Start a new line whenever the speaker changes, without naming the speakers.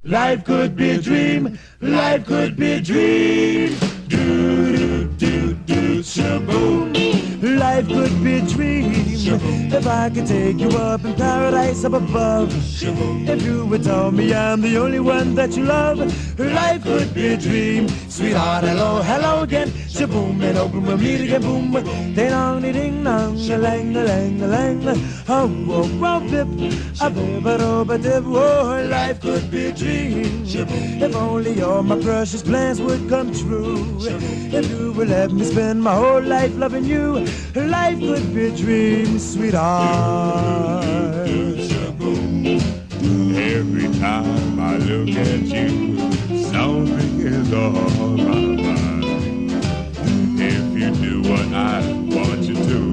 Life could be a dream. Life could be a dream. Do do do shaboom. Life could be a dream. If I could take you up in paradise up above. If you would tell me I'm the only one that you love. Life could be a dream. Sweetheart, hello, hello again. Shaboom, and open we'll meet again. Boom, ding dong, ding dong, a lang, a lang, a lang. Oh, oh, oh, bip, a bip, a dip. Oh, life could be a dream. If only all my precious plans would come true. If you would let me spend my whole life loving you. Life could be a dream, sweetheart.
Every time I look at